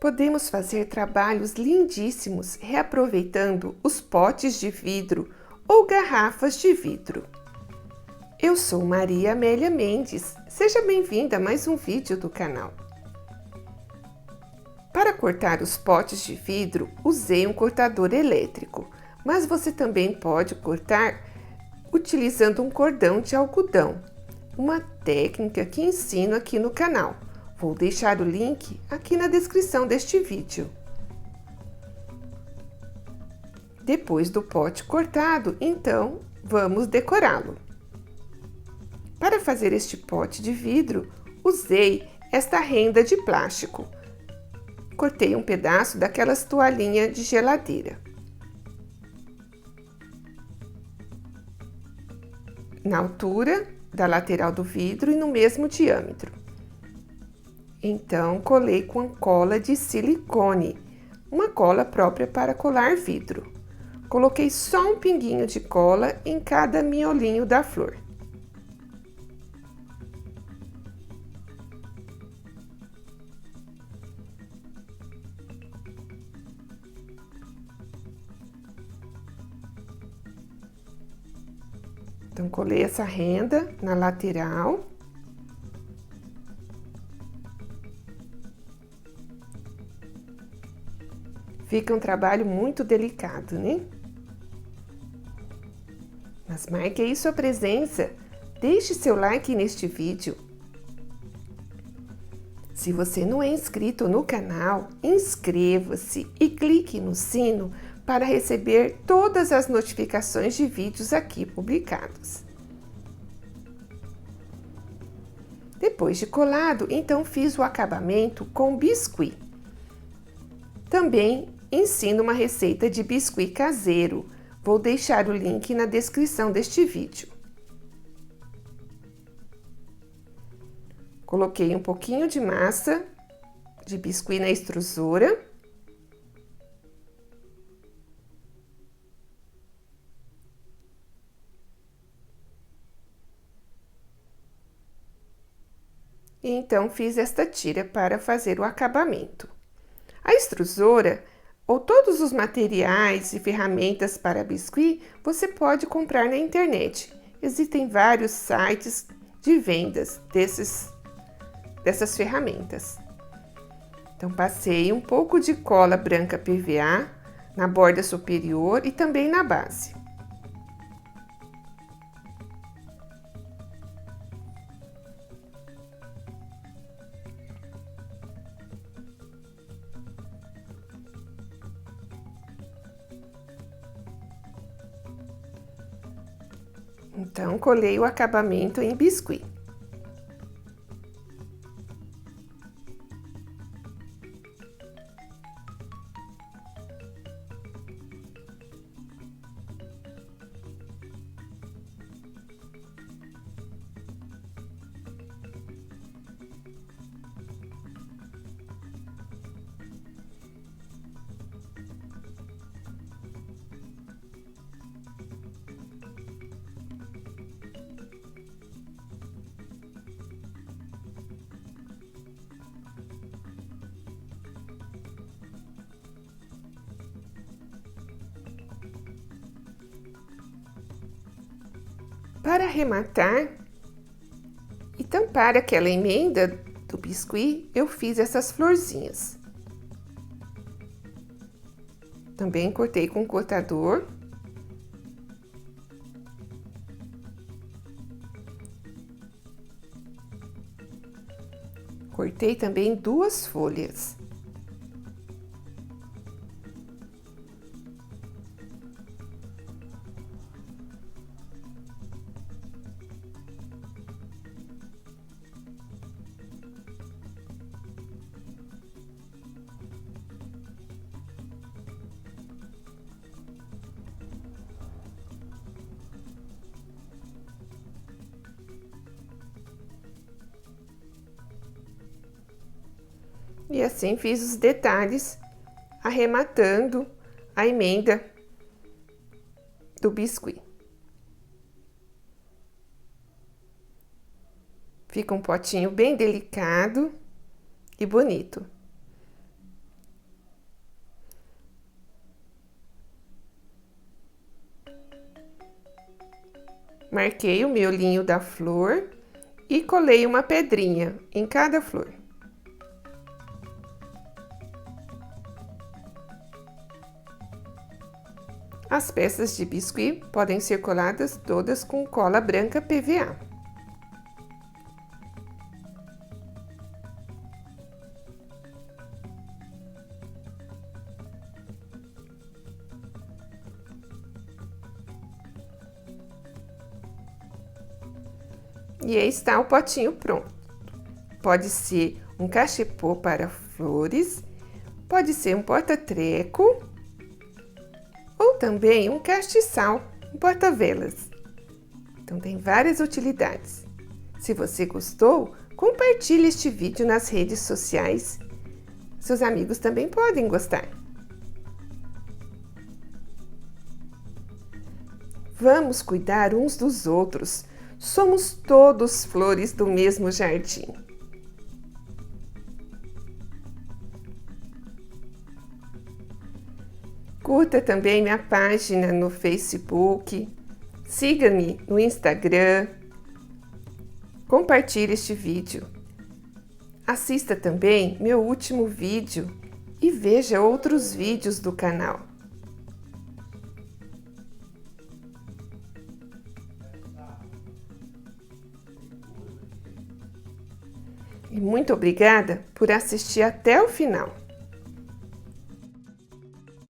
Podemos fazer trabalhos lindíssimos reaproveitando os potes de vidro ou garrafas de vidro. Eu sou Maria Amélia Mendes, seja bem-vinda a mais um vídeo do canal. Para cortar os potes de vidro, usei um cortador elétrico, mas você também pode cortar utilizando um cordão de algodão, uma técnica que ensino aqui no canal. Vou deixar o link aqui na descrição deste vídeo. Depois do pote cortado, então, vamos decorá-lo. Para fazer este pote de vidro, usei esta renda de plástico. Cortei um pedaço daquelas toalhinhas de geladeira. Na altura da lateral do vidro e no mesmo diâmetro. Então, colei com cola de silicone, uma cola própria para colar vidro. Coloquei só um pinguinho de cola em cada miolinho da flor. Então, colei essa renda na lateral. Fica um trabalho muito delicado, né? Mas marque aí sua presença. Deixe seu like neste vídeo. Se você não é inscrito no canal, inscreva-se e clique no sino para receber todas as notificações de vídeos aqui publicados. Depois de colado, então fiz o acabamento com biscuit. Também ensino uma receita de biscuit caseiro. Vou deixar o link na descrição deste vídeo. Coloquei um pouquinho de massa de biscuit na extrusora. E então fiz esta tira para fazer o acabamento. A extrusora ou todos os materiais e ferramentas para biscuit você pode comprar na internet. Existem vários sites de vendas dessas ferramentas. Então, passei um pouco de cola branca PVA na borda superior e também na base. Então, colei o acabamento em biscuit. Para arrematar e tampar aquela emenda do biscuit, eu fiz essas florzinhas. Também cortei com cortador. Cortei também 2 folhas. E assim fiz os detalhes, arrematando a emenda do biscuit. Fica um potinho bem delicado e bonito. Marquei o miolinho da flor e colei uma pedrinha em cada flor. As peças de biscuit podem ser coladas todas com cola branca PVA. E aí está o potinho pronto. Pode ser um cachepô para flores, pode ser um porta-treco ou também um castiçal, um porta-velas. Então tem várias utilidades. Se você gostou, compartilhe este vídeo nas redes sociais. Seus amigos também podem gostar. Vamos cuidar uns dos outros. Somos todos flores do mesmo jardim. Curta também minha página no Facebook, siga-me no Instagram, compartilhe este vídeo. Assista também meu último vídeo e veja outros vídeos do canal. E muito obrigada por assistir até o final.